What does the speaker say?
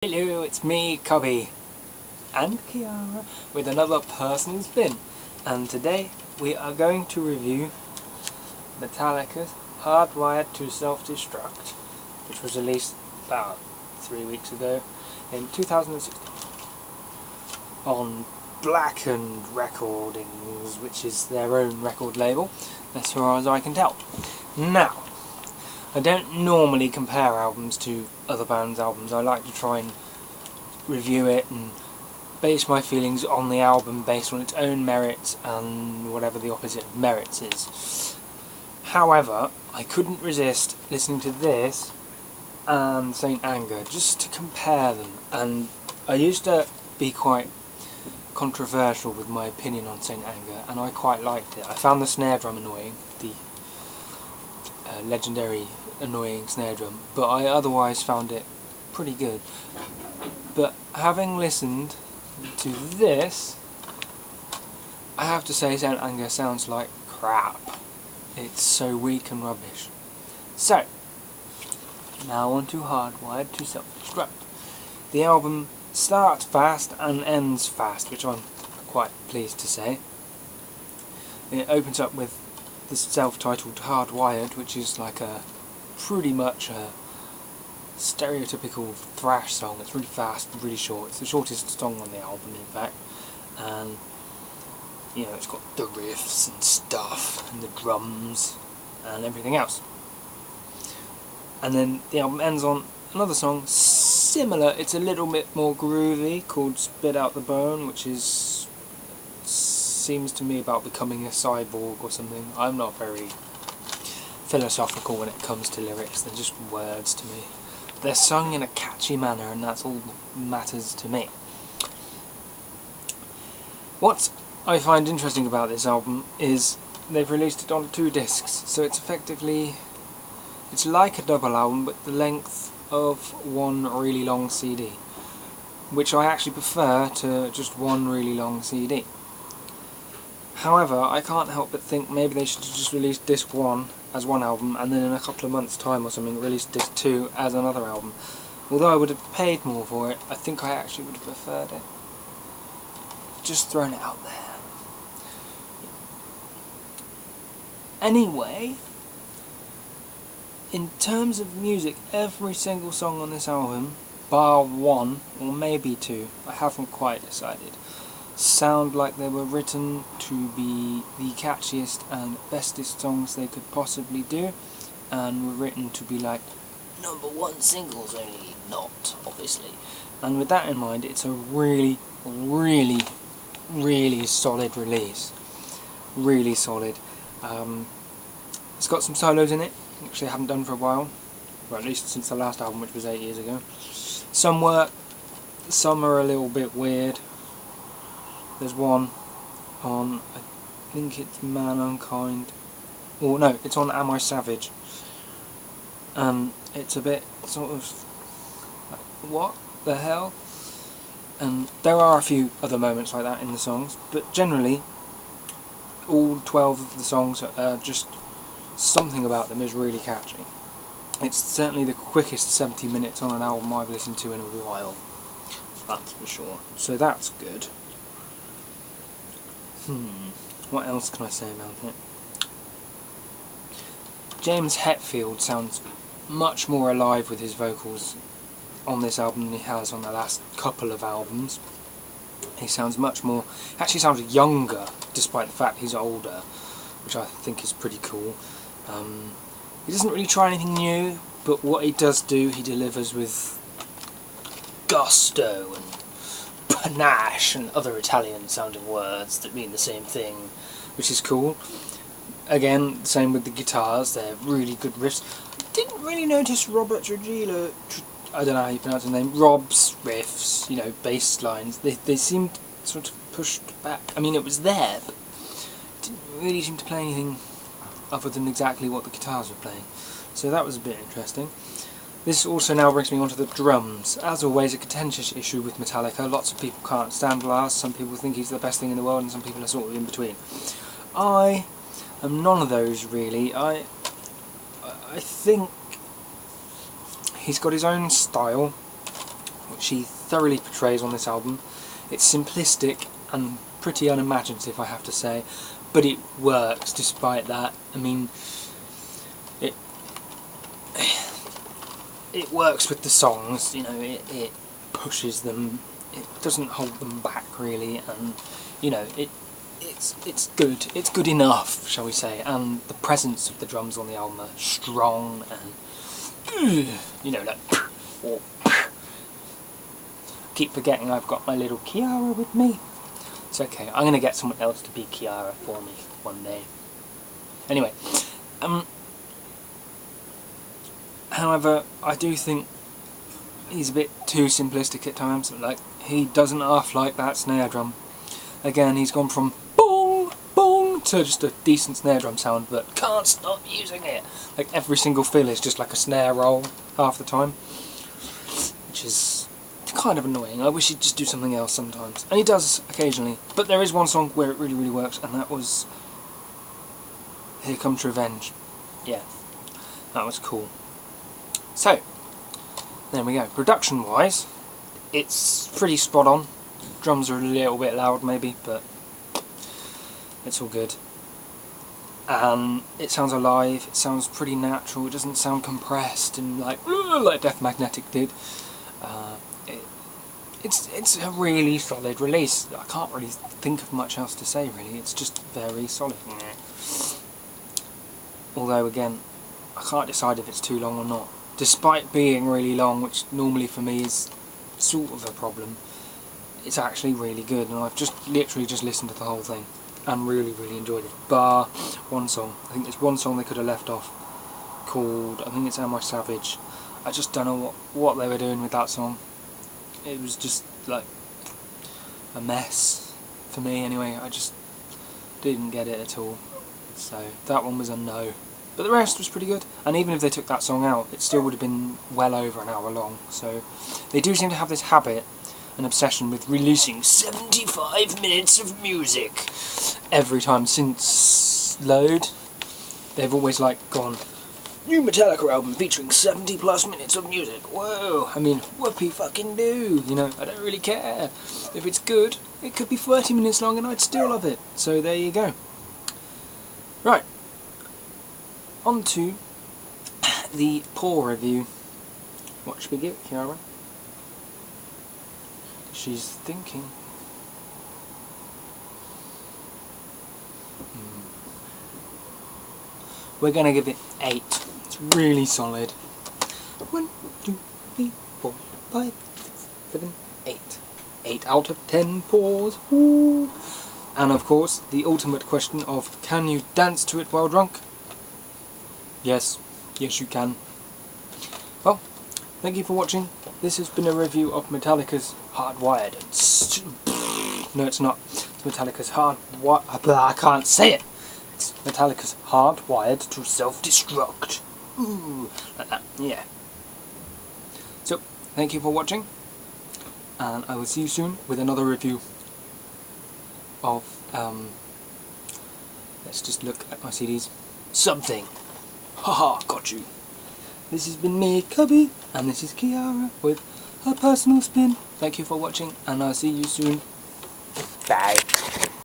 Hello, it's me, Cubby, and Kiara, with another personal spin. And today we are going to review Metallica's Hardwired To Self-Destruct, which was released about 3 weeks ago in 2016 on Blackened Recordings, which is their own record label, as far as I can tell. Now, I don't normally compare albums to other bands' albums. I like to try and review it and base my feelings on the album based on its own merits and whatever the opposite of merits is. However, I couldn't resist listening to this and Saint Anger just to compare them, and I used to be quite controversial with my opinion on Saint Anger, and I quite liked it. I found the snare drum annoying, the legendary annoying snare drum, but I otherwise found it pretty good. But having listened to this, I have to say Saint Anger sounds like crap. It's so weak and rubbish. So, now on to Hardwired To Self-Destruct. The album starts fast and ends fast, which I'm quite pleased to say. It opens up with the self-titled Hardwired, which is like a pretty much a stereotypical thrash song. It's really fast, really short. It's the shortest song on the album, in fact. And you know, it's got the riffs and stuff, and the drums, and everything else. And then the album ends on another song similar. It's a little bit more groovy, called Spit Out the Bone, which seems to me about becoming a cyborg or something. I'm not very philosophical when it comes to lyrics. They're just words to me. They're sung in a catchy manner, and that's all that matters to me. What I find interesting about this album is they've released it on 2 discs, so it's effectively, it's like a double album but the length of one really long CD, which I actually prefer to just one really long CD. However, I can't help but think maybe they should have just released disc 1 as one album, and then in a couple of months' time or something release disc 2 as another album. Although I would have paid more for it, I think I actually would have preferred it. Just throwing it out there. Anyway, in terms of music, every single song on this album, bar 1 or maybe 2, I haven't quite decided, sound like they were written to be the catchiest and bestest songs they could possibly do, and were written to be like #1 singles, only not, obviously. And with that in mind, it's a really, really, really solid release. Really solid. It's got some solos in it, which they haven't done for a while, or at least since the last album, which was 8 years ago. Some work, some are a little bit weird. There's one on, I think it's Man Unkind, or no, it's on Am I Savage. It's a bit sort of like, what the hell? And there are a few other moments like that in the songs, but generally all 12 of the songs are just, something about them is really catchy. It's certainly the quickest 70 minutes on an album I've listened to in a while, that's for sure. So that's good. What else can I say about it? James Hetfield sounds much more alive with his vocals on this album than he has on the last couple of albums. He sounds much more, actually sounds younger, despite the fact he's older, which I think is pretty cool. He doesn't really try anything new, but what he does do, he delivers with gusto and panache and other Italian sounding words that mean the same thing, which is cool. Again, same with the guitars, they're really good riffs. I didn't really notice Robert Trujillo, I don't know how you pronounce his name, Rob's riffs, you know, bass lines, they seemed sort of pushed back. I mean, it was there, but it didn't really seem to play anything other than exactly what the guitars were playing. So that was a bit interesting. This also now brings me on to the drums. As always, a contentious issue with Metallica. Lots of people can't stand Lars, some people think he's the best thing in the world, and some people are sort of in between. I am none of those, really. I think he's got his own style, which he thoroughly portrays on this album. It's simplistic and pretty unimaginative, I have to say, but it works despite that. I mean, it works with the songs, you know, it pushes them, it doesn't hold them back really, and you know, it's good. It's good enough, shall we say, and the presence of the drums on the album are strong and, you know, like, or, keep forgetting I've got my little Kiara with me. It's okay, I'm going to get someone else to be Kiara for me one day. Anyway, however, I do think he's a bit too simplistic at times. Like, he doesn't half like that snare drum. Again, he's gone from boom, boom to just a decent snare drum sound, but can't stop using it. Like, every single fill is just like a snare roll half the time, which is kind of annoying. I wish he'd just do something else sometimes. And he does occasionally. But there is one song where it really, really works, and that was Here Comes Revenge. Yeah, that was cool. So, there we go. Production-wise, it's pretty spot on. Drums are a little bit loud maybe, but it's all good. It sounds alive, it sounds pretty natural, it doesn't sound compressed and like Death Magnetic did. It's a really solid release. I can't really think of much else to say really, it's just very solid. Although again, I can't decide if it's too long or not. Despite being really long, which normally for me is sort of a problem, it's actually really good, and I've just literally just listened to the whole thing and really, really enjoyed it. Bar one song. I think there's one song they could have left off called, I think it's Am I Savage. I just don't know what they were doing with that song. It was just like a mess for me anyway. I just didn't get it at all. So that one was a no. But the rest was pretty good, and even if they took that song out, it still would have been well over an hour long. So they do seem to have this habit, an obsession with releasing 75 minutes of music every time since Load. They've always like gone, new Metallica album featuring 70 plus minutes of music. Whoa, I mean, whoopee fucking do, you know, I don't really care. If it's good, it could be 30 minutes long and I'd still love it. So there you go. Right. On to the poor review. What should we give, Kiara? She's thinking. We're gonna give it 8. It's really solid. 1, 2, 3, 4, 5, 6, 7, 8. 8 out of 10 pours. Woo. And of course, the ultimate question of, can you dance to it while drunk? Yes, yes you can. Well, thank you for watching. This has been a review of Metallica's Hardwired. No, it's not. It's Metallica's I can't say it. It's Metallica's Hardwired to Self-Destruct. Ooh, like that. Yeah. So, thank you for watching, and I will see you soon with another review of let's just look at my CDs. Something. Haha, got you. This has been me, Cubby, and this is Kiara with her personal spin. Thank you for watching, and I'll see you soon. Bye.